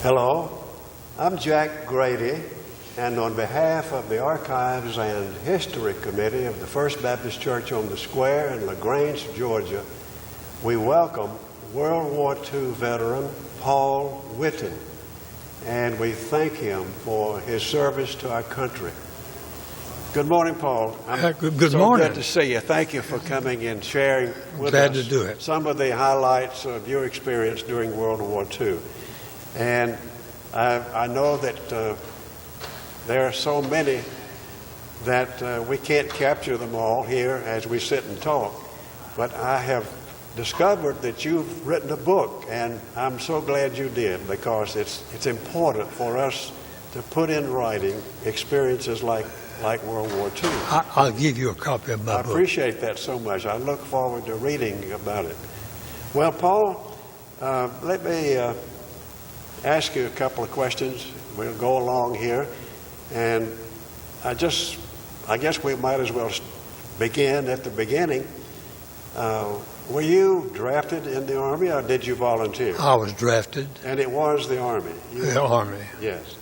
Hello, I'm Jack Grady, and on behalf of the Archives and History Committee of the First Baptist Church on the Square in LaGrange, Georgia, we welcome World War II veteran Paul Whitten, and we thank him for his service to our country. Good morning, Paul. Good morning. Good to see you. Thank you for coming and sharing with Glad us to do it. some of the highlights of your experience during World War II. And I know that there are so many that we can't capture them all here as we sit and talk. But I have discovered that you've written a book, and I'm so glad you did, because it's important for us to put in writing experiences like World War II. I'll give you a copy of my book. I appreciate that so much. I look forward to reading about it. Well, Paul, let me ask you a couple of questions. We'll go along here, and I guess we might as well begin at the beginning. Were you drafted in the Army, or did you volunteer? I was drafted. And it was the Army? The Army. Yes.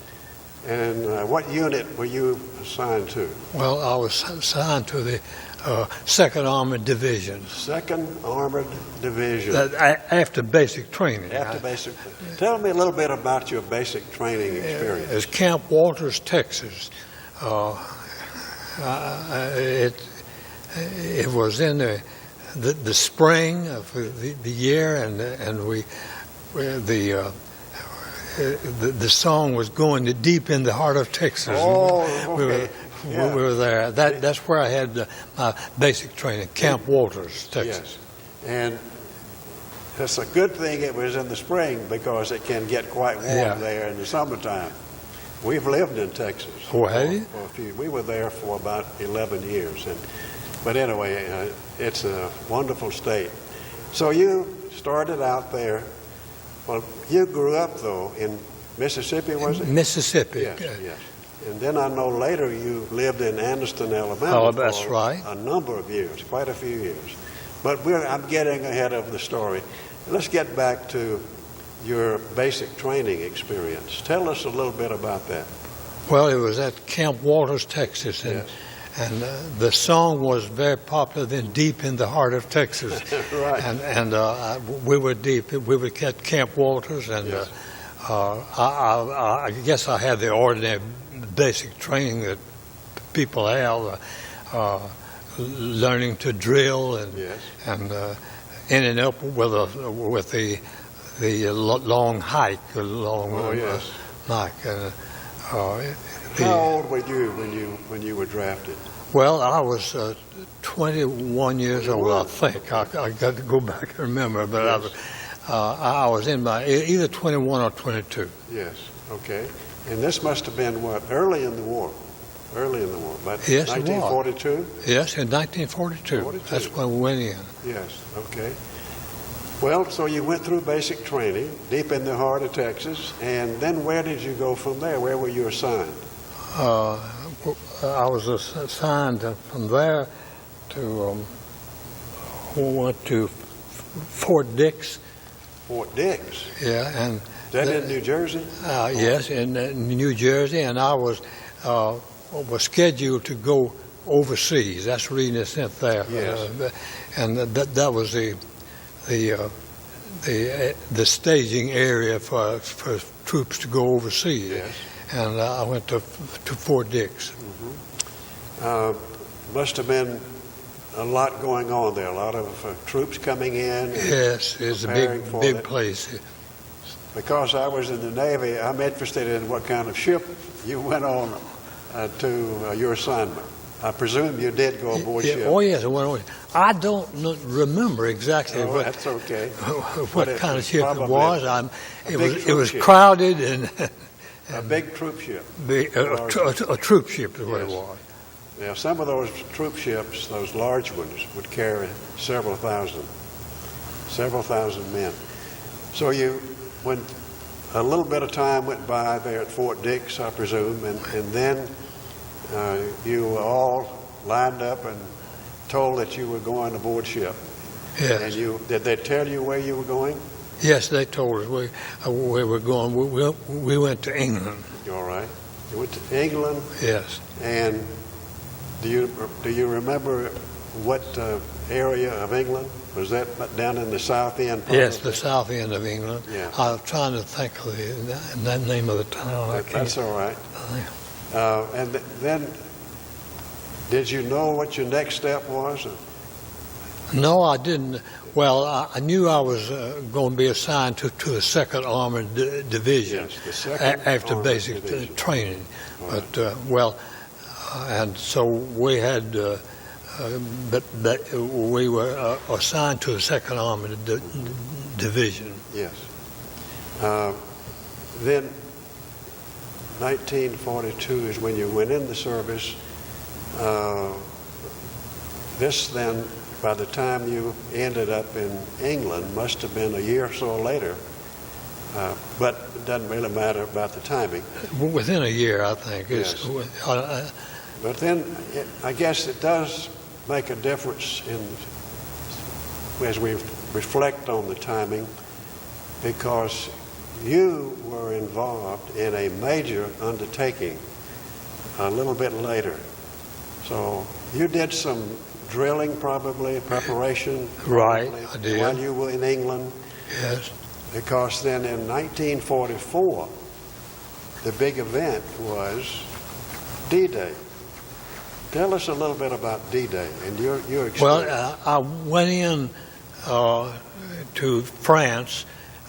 And what unit were you assigned to? Well, I was assigned to the 2nd Armored Division. 2nd Armored Division. After basic training. Tell me a little bit about your basic training experience. It's Camp Walters, Texas. It was in the spring of the year, and the song was going to deep in the heart of Texas. Oh, okay. We were there. That's where I had my basic training, Camp Walters, Texas. Yes. And it's a good thing it was in the spring, because it can get quite warm there in the summertime. We've lived in Texas. Oh, have you? We were there for about 11 years. But anyway, it's a wonderful state. So you started out there. Well, you grew up, though, in Mississippi, was it? Mississippi. Yes, yes. And then I know later you lived in Anniston, Alabama. Oh, that's right. A number of years, quite a few years. But I'm getting ahead of the story. Let's get back to your basic training experience. Tell us a little bit about that. Well, it was at Camp Walters, Texas, and Yes. And the song was very popular then, deep in the heart of Texas. Right. And we were deep. We were at Camp Walters, and Yes. I guess I had the ordinary basic training that people have, learning to drill and Yes. and ending up with the long hike, yes. hike. How old were you when you were drafted? Well, I was 21 years old, I think. I got to go back and remember, but Yes. I was in my either 21 or 22. Yes. Okay. And this must have been what, early in the war, about Yes, 1942. it was. Yes, in 1942. 42. That's when we went in. Yes. Okay. Well, so you went through basic training deep in the heart of Texas, and then where did you go from there? Where were you assigned? I was assigned from there to went to Fort Dix. Fort Dix. Yeah, and Is that in New Jersey? Yes, in New Jersey, and I was scheduled to go overseas. That's the reason it's sent there. Yes. And that was the staging area for troops to go overseas. Yes. And I went to Fort Dix. Must have been a lot going on there. A lot of troops coming in. Yes, it's a big place. Because I was in the Navy, I'm interested in what kind of ship you went on to your assignment. I presume you did go aboard ship. Oh, yes, I went on. I don't remember exactly That's okay. what kind of ship it was. It was ship. crowded and A big troop ship. a troop ship is what it was. Now, some of those troop ships, those large ones, would carry several thousand men. So when a little bit of time went by there at Fort Dix, I presume, and then you were all lined up and told that you were going aboard ship. Yes. And did they tell you where you were going? Yes, they told us we were going. We went to England. All right. You went to England, Yes. and do you remember what area of England? Was that down in the south end? Probably? Yes, the south end of England. Yeah. I was trying to think of the name of the town. That's all right. And then, did you know what your next step was? No, I didn't. Well, I knew I was going to be assigned to the 2nd Armored Division Yes, the 2nd after Armored basic Division. training. Right. But, and so we had, but we were assigned to the 2nd Armored Division. Yes. Then, 1942 is when you went in the service. This then, by the time you ended up in England, must have been a year or so later. But it doesn't really matter about the timing. Within a year, I think. Yes. But then, I guess it does make a difference as we reflect on the timing, because you were involved in a major undertaking a little bit later. So you did some drilling, probably, preparation. Right, probably, I did. While you were in England. Yes. Because then in 1944, the big event was D-Day. Tell us a little bit about D-Day and your experience. Well, I went in to France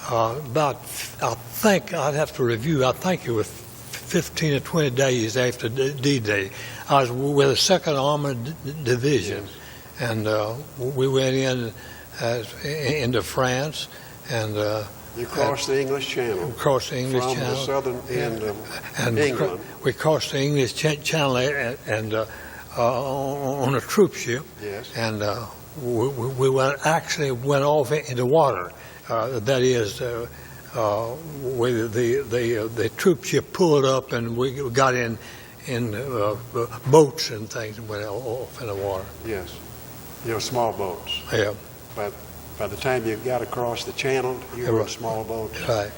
about, I think, I'd have to review, I think it was 15 or 20 days after D-Day. I was with the 2nd Armored Division, Yes. and we went into France, and You crossed the English Channel. Crossed the English from Channel. the southern end of and England. we crossed the English Channel and on a troop ship. Yes. And we went off into water. That is, the troop ship pulled up, and we got in boats and things and went off in the water. Yes. Small boats. Yeah. But by the time you got across the channel, you were in Right. small boats. Right.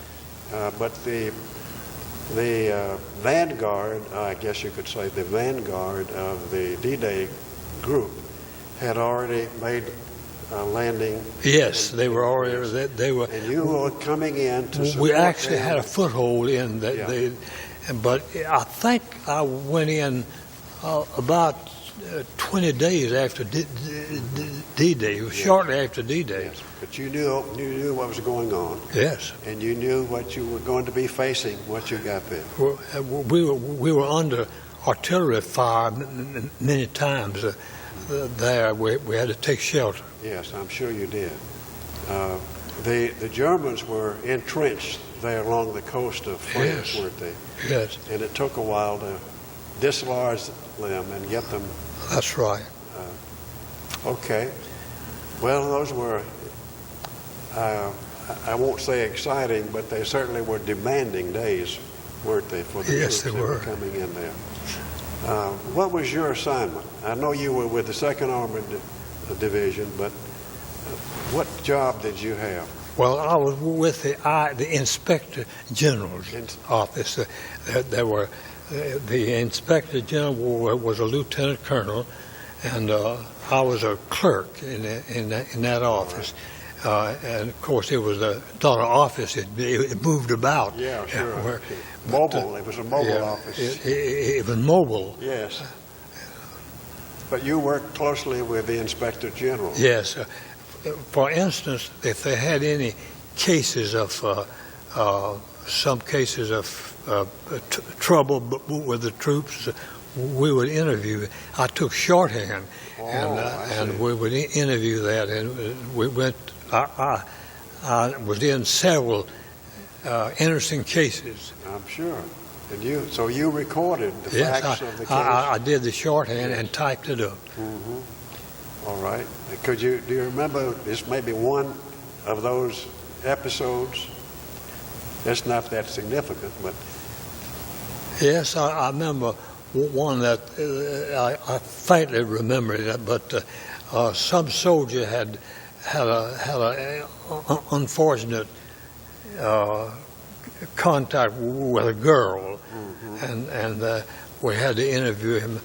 But the vanguard, I guess you could say, the vanguard of the D-Day group had already made a landing. Yes, they were already. They were. And you were coming in to support We actually them. had a foothold in that. Yeah. But I think I went in about 20 days after D-Day. It was shortly after D-Day. Yes. But you knew what was going on, Yes. and you knew what you were going to be facing once you got there. We were under artillery fire many times there. We had to take shelter. Yes, I'm sure you did. The Germans were entrenched there along the coast of France, Yes. weren't they? Yes, And it took a while to dislodge them and get them. that's right. Okay. Well, those were, I won't say exciting, but they certainly were demanding days, weren't they, for the Yes, troops they that were were. coming in there. What was your assignment? I know you were with the 2nd Armored Division, but what job did you have? Well, I was with the Inspector General's office. There were the Inspector General was a lieutenant colonel, and I was a clerk in that office. And of course, it was not an office; it moved about. Yeah, sure. It was a mobile office. It was mobile. Yes. But you worked closely with the Inspector General. Yes. For instance, if they had any cases of some cases of trouble with the troops, we would interview. I took shorthand, and we would interview that, and we went. I was in several interesting cases. I'm sure. And so you recorded the Yes, facts of the case. I did the shorthand and typed it up. All right. Do you remember this maybe one of those episodes? It's not that significant, but Yes, I remember one that I faintly remember it, but some soldier had an unfortunate contact with a girl, and we had to interview him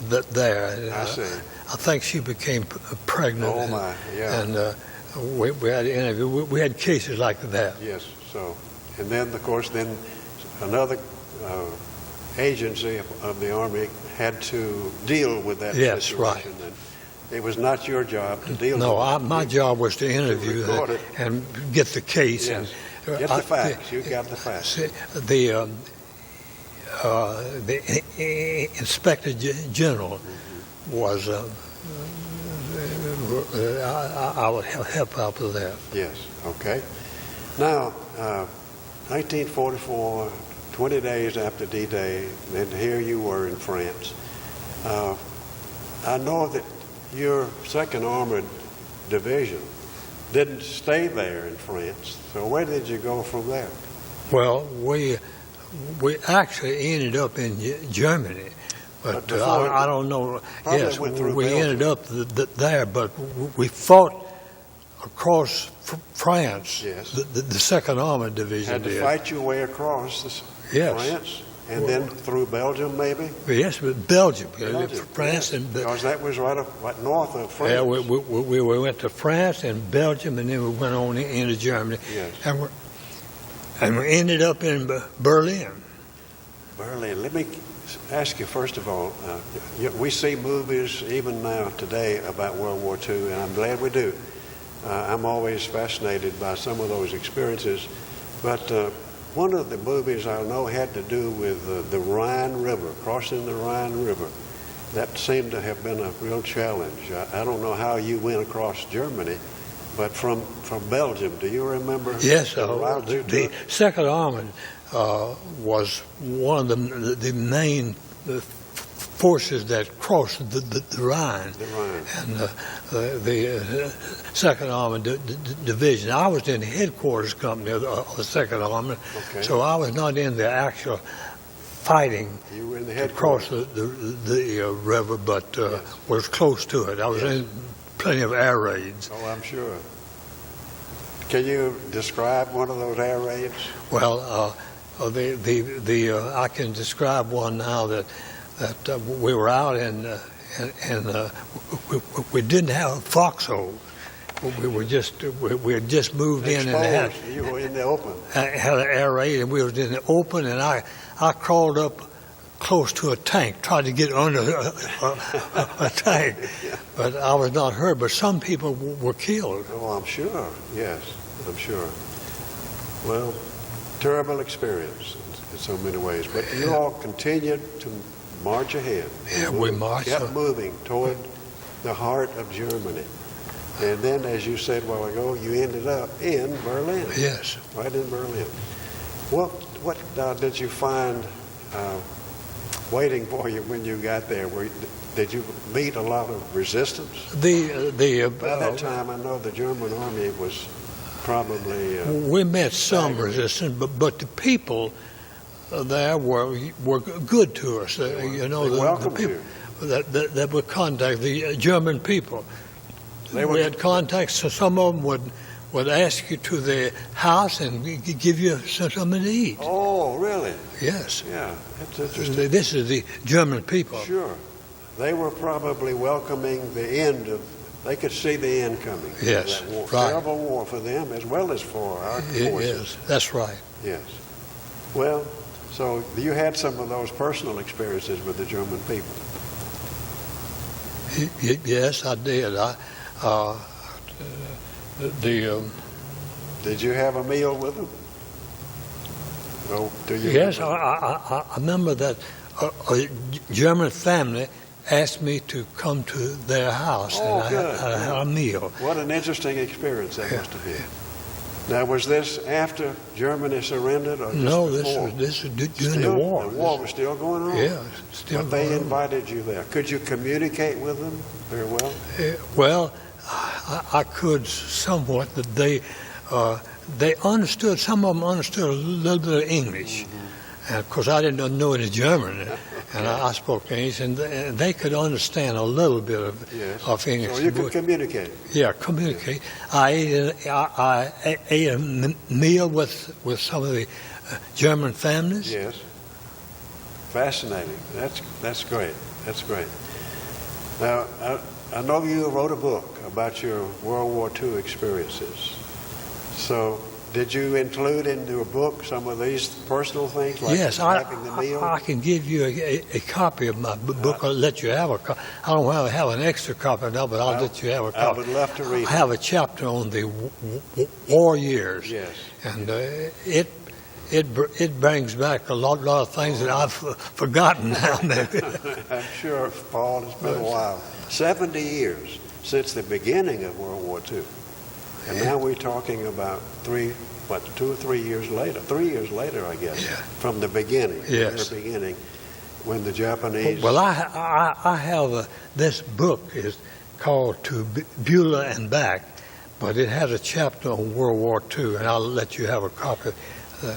there. I see. I think she became pregnant. Oh my, yeah. And we had to interview. We had cases like that. Yes. So, and then of course, then another agency of the Army had to deal with that Yes, situation. right. And it was not your job to deal No, with it. my job was to interview record it. and get the case. Yes. And, Get the facts. You got the facts. The Inspector General was. I would help out with that. Yes. Okay. Now, 1944, 20 days after D-Day, and here you were in France. I know that your 2nd Armored Division didn't stay there in France. So where did you go from there? Well, we actually ended up in Germany, but I don't know. Yes, we ended up there, but we fought across France. Yes. The 2nd Armored Division Had to fight your way across France, and then through Belgium, maybe? Yes, but Belgium. France, yes. and because that was right north of France. Yeah, we went to France and Belgium, and then we went on into Germany. Yes. And we ended up in Berlin. Berlin. Let me ask you, first of all, we see movies even now today about World War II, and I'm glad we do. I'm always fascinated by some of those experiences. But one of the movies I know had to do with the Rhine River, crossing the Rhine River. That seemed to have been a real challenge. I don't know how you went across Germany, but from Belgium, do you remember? Yes, the 2nd Armored was one of the main forces that crossed the Rhine. The Rhine. And the 2nd Armored Division. I was in the headquarters company of the 2nd Armored, so I was not in the actual fighting you were in the across the river, but was close to it. I was in plenty of air raids. Oh, I'm sure. Can you describe one of those air raids? Well, I can describe one now that we were out and we didn't have a foxhole. We had just moved in and you were in the open. Had an air raid, and we was in the open, and I crawled up close to a tank, tried to get under a tank, but I was not hurt. But some people were killed. Oh, I'm sure. Yes, I'm sure. Well, terrible experience in so many ways. But you all continued to march ahead. Yeah, we marched. Kept moving toward the heart of Germany. And then, as you said a while ago, you ended up in Berlin. Yes. Right in Berlin. What did you find waiting for you when you got there? Did you meet a lot of resistance? By that time, I know the German army was probably... we met some resistance, but the people there were good to us. They welcomed you. That would contact the German people. We had contacts, so some of them would ask you to their house and give you something to eat. Oh, really? Yes. Yeah, that's interesting. This is the German people. Sure. They were probably welcoming the end of... They could see the end coming. Yes, that war, right. Terrible war for them as well as for our forces. Yes, that's right. Yes. Well, so you had some of those personal experiences with the German people. Yes, I did. Did you have a meal with them? Oh, do you? Yes, I remember that a German family asked me to come to their house, and I had a meal. What an interesting experience that must have been. Now, was this after Germany surrendered, or just No, before? this was during the war. The war was still going on? Yeah, still but going they on. invited you there. Could you communicate with them very well? Well, I could somewhat. That they understood. Some of them understood a little bit of English, and of course I didn't know any German. and I spoke English, and they could understand a little bit of English. So you could communicate. Yeah, communicate. Yes. I ate a meal with some of the German families. Yes. Fascinating. That's great. That's great. Now, I know you wrote a book about your World War II experiences. So, did you include in your book some of these personal things, like yes, having the meal? I can give you a copy of my book. I'll let you have a copy. I don't have an extra copy now, but I'll let you have a copy. I would love to read it. I have a chapter on the war years. Yes. And it brings back a lot of things that I've forgotten now. I'm sure, Paul, it's been a while. 70 years since the beginning of World War II. And now we're talking about 2 or 3 years later. 3 years later, I guess, from the beginning. Yes. The beginning, when the Japanese... Well, I have this book is called To Beulah and Back, but it has a chapter on World War II, and I'll let you have a copy.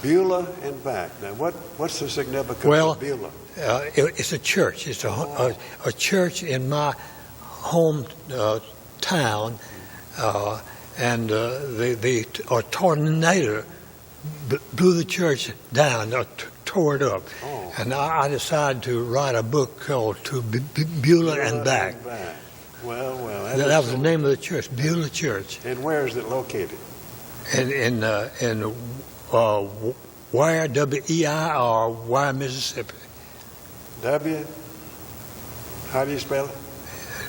Beulah and Back. Now, what's the significance of Beulah? It's a church. It's a church in my hometown, and a tornado blew the church down, tore it up. Oh. And I decided to write a book called To Beulah and Back. Well. That was the name of the church, Beulah Church. And where is it located? In Weir, W-E-I-R, Weir, Mississippi. How do you spell it?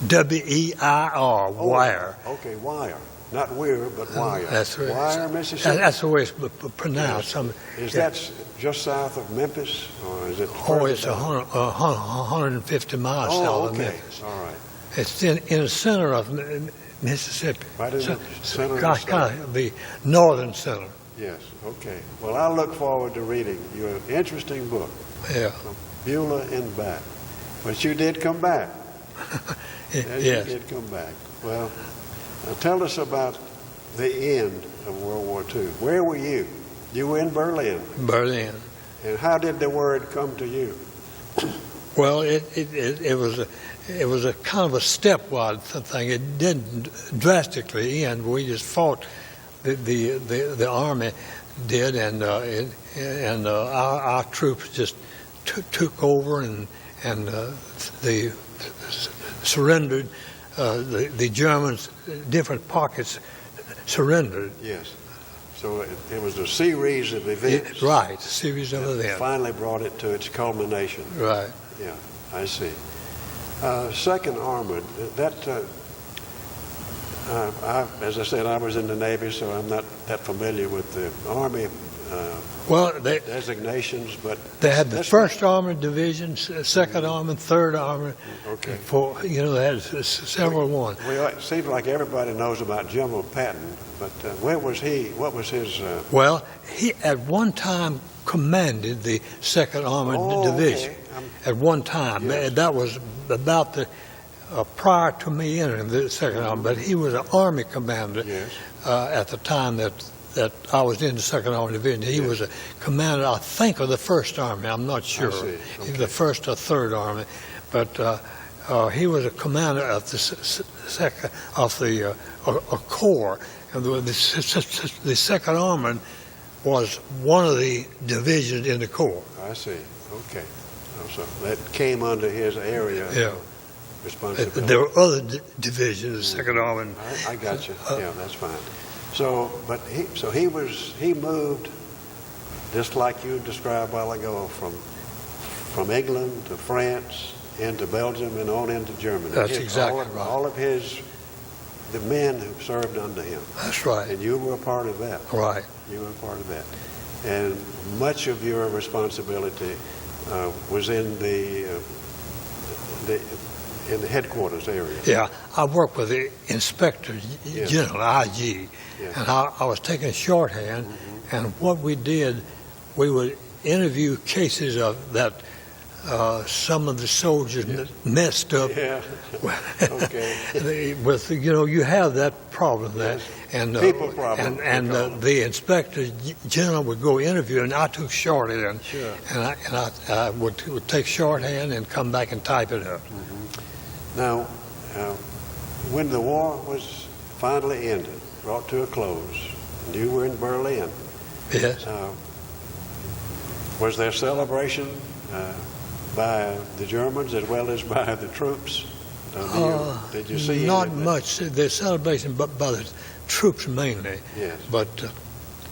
W-E-I-R, Weir. Okay, Wire. Not Weir, but Wire. That's right. Wire, Mississippi? That's the way it's pronounced. Is that just south of Memphis, or is it? It's 150 miles south of Memphis. All right. It's in the center of Mississippi. Right in the center of kind of the northern center. Yes, okay. Well, I look forward to reading your interesting book, Yeah. Beulah and Back. But you did come back. Yes. You did come back. Well, tell us about the end of World War II. Where were you? You were in Berlin. Berlin. And how did the word come to you? Well, it was a kind of a stepwise thing. It didn't drastically end. We just fought. The army did, and our troops just took over and they surrendered. The Germans, different pockets, surrendered. Yes. So it was a series of events. Right, a series of events. Finally brought it to its culmination. Right. Yeah, I see. Second Armored, as I said, I was in the Navy, so I'm not that familiar with the Army designations, but they had the First Armored Division, Second Armored, Third Armored. Okay. They had several ones. It seems like everybody knows about General Patton, but where was he? What was his? Well, he at one time commanded the Second Armored Division. Okay. At one time, Yes. That was about the. Prior to me entering the Second Army, but he was an Army commander at the time that I was in the Second Army Division. He was a commander, I think, of the First Army. I'm not sure. Okay. The First or Third Army, but he was a commander of the Corps. And the Second Army was one of the divisions in the Corps. I see. Okay. So that came under his area. Yeah. Responsibility. There were other divisions, Second Army. I got you. Yeah, that's fine. So, but he moved just like you described a while ago from England to France into Belgium and on into Germany. That's exactly right. All of the men who served under him. That's right. And you were a part of that. Right. You were a part of that. And much of your responsibility was in the headquarters area. Yeah, I worked with the Inspector General, IG, and I was taking shorthand, and what we did, we would interview cases of that some of the soldiers messed up. Yeah. Okay. You have that problem there, Yes. and People problem, and they call them. the inspector general would go interview, and I took shorthand, Sure. and I would take shorthand and come back and type it up. Now, when the war was finally ended, brought to a close, and you were in Berlin, Yes. was there celebration by the Germans as well as by the troops? Did you see Not any of that? much. There's celebration, but by the troops mainly. Yes. But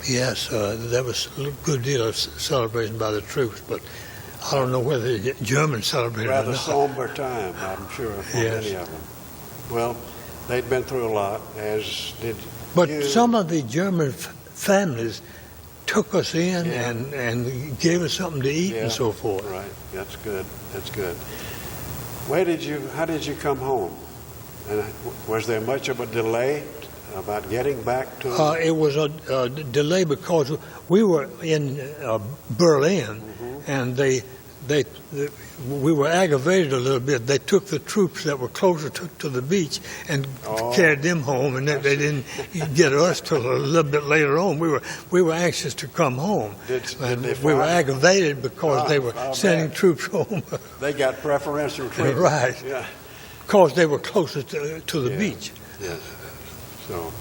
yes, there was a good deal of celebration by the troops, but I don't know whether the Germans celebrated or Rather not. somber time, I'm sure, for Yes. many of them. Well, they'd been through a lot, as did But you. some of the German families took us in Yeah. and gave us something to eat Yeah, and so forth. Right. That's good. That's good. How did you come home? And was there much of a delay about getting back to? It was a delay because we were in Berlin, and we were aggravated a little bit. They took the troops that were closer to the beach and carried them home, and they didn't get us till a little bit later on. We were anxious to come home, Did and they we were fire? aggravated because they were I'll sending bet. troops home, They got preferential treatment. Right. Yeah. because they were closer to the Yeah. beach. Yes. So,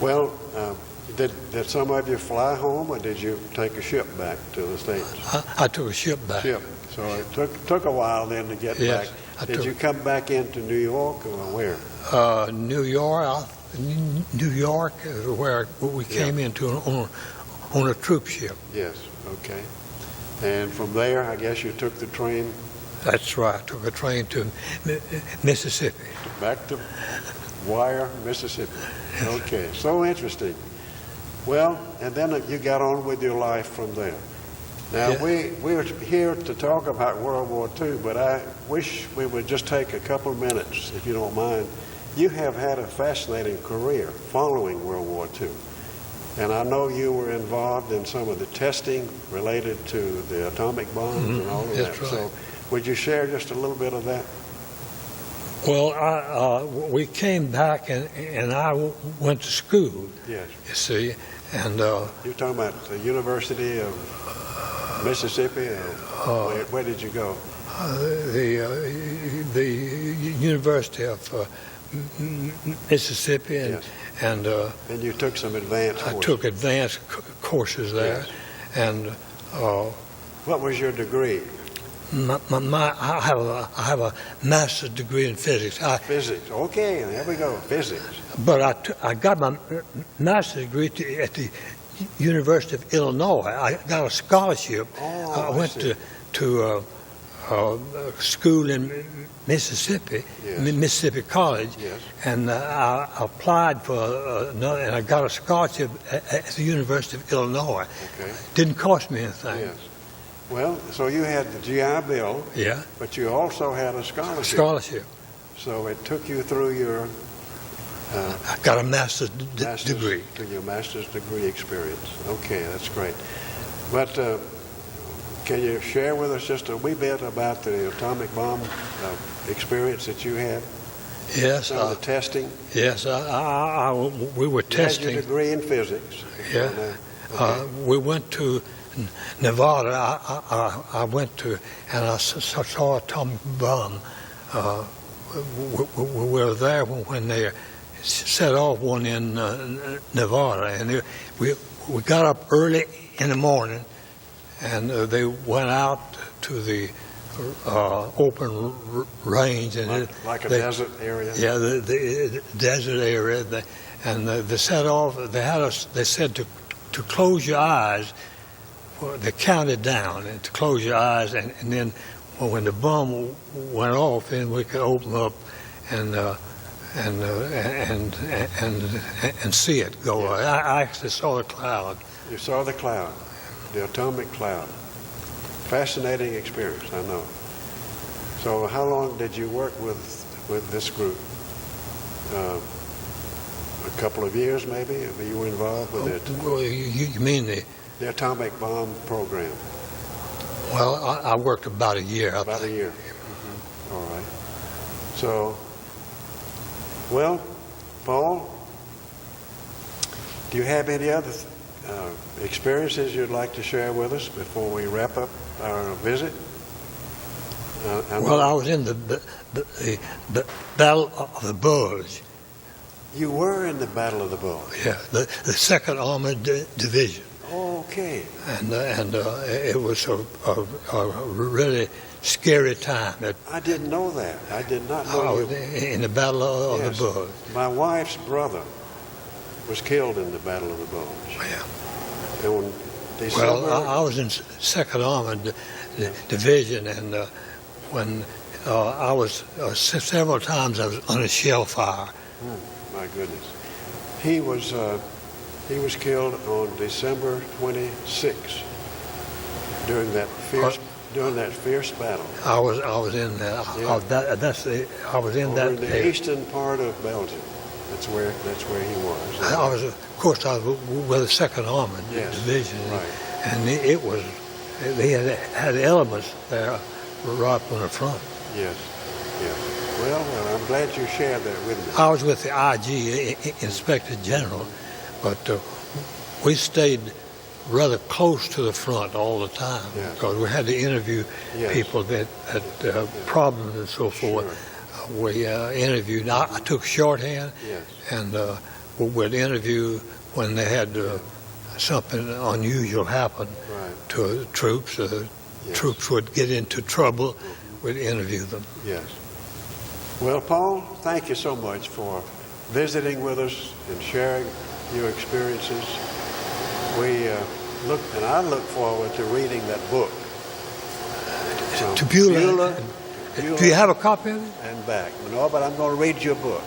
well, did some of you fly home, or did you take a ship back to the States? I took a ship back. Ship. So it took a while then to get Yes, back. Did you come back into New York or where? New York is where we came into on a troop ship. Yes. Okay. And from there, I guess you took the train That's right. I took a train to Mississippi. back to Wire, Mississippi. Okay. So interesting. Well, and then you got on with your life from there. Now, Yeah. we're here to talk about World War II, but I wish we would just take a couple of minutes, if you don't mind. You have had a fascinating career following World War II. And I know you were involved in some of the testing related to the atomic bombs and all of That's that. right. So would you share just a little bit of that? Well, we came back and I went to school, Yes. you see, and You're talking about the University of Mississippi? Or where did you go? the University of Mississippi, Yes. and And you took some advanced I courses. took advanced courses there, Yes. and What was your degree? I have a master's degree in physics. Physics. Okay, there we go. Physics. But I got my master's degree at the University of Illinois. I got a scholarship. Oh, I went see. to school in Mississippi, Yes. Mississippi College, Yes. and I applied for another, and I got a scholarship at the University of Illinois. Okay. Didn't cost me anything. Yes. Well, so you had the GI Bill, Yeah, but you also had a scholarship. scholarship. So it took you through your I got a master's master's degree. to your master's degree experience. Okay, that's great. But can you share with us just a wee bit about the atomic bomb experience that you had? Yes, Some of the testing. yes. We were You had testing. your degree in physics. Yeah. Okay. We went to Nevada. I went to, and I saw atomic bomb. We were there when they set off one in Nevada, and we got up early in the morning, and they went out to the open range, and Like a desert area. yeah, the desert area, and they set off. They said to close your eyes. Well, they counted down and to close your eyes, and then when the bomb went off, then we could open up and see it go. Yes. I actually saw the cloud. You saw the cloud, the atomic cloud. Fascinating experience, I know. So how long did you work with this group? A couple of years, maybe? You were involved with it? Well, you mean The atomic bomb program. Well, I worked about a year. About a year. All right. So, well, Paul, do you have any other experiences you'd like to share with us before we wrap up our visit? Well, I was in the Battle of the Bulge. You were in the Battle of the Bulge. Yeah, the 2nd Armored Division. Okay. And it was a really scary time. I didn't know that. I did not I know was in the Battle of Yes. the Bulge. My wife's brother was killed in the Battle of the Bulge. Yeah. And when December, Well, I was in 2nd Armored Division, and when I was several times I was on a shell fire. my goodness, he was killed on December 26th during that fierce battle. I was in that. Yeah. I was in Over that. in the eastern part of Belgium. That's where he was. I was, of course, I was with the 2nd Armored Yes, Division, right. and they had elements there right on the front. Yes, yes. Well, I'm glad you shared that with me. I was with the IG Inspector General, but we stayed rather close to the front all the time Yes. because we had to interview Yes. people that had problems and so forth. Sure. We interviewed. I took shorthand, Yes. and we'd interview when they had something unusual happen Right. to the troops. Yes. Troops would get into trouble. We'd interview them. Yes. Well, Paul, thank you so much for visiting with us and sharing your experiences. I look forward to reading that book. From To Beulah. Do you have a copy of it? And back. No, but I'm going to read your book.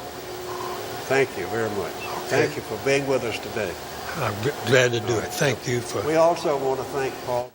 Thank you very much. Thank you for being with us today. I'm glad to do it. Thank you for. We also want to thank Paul.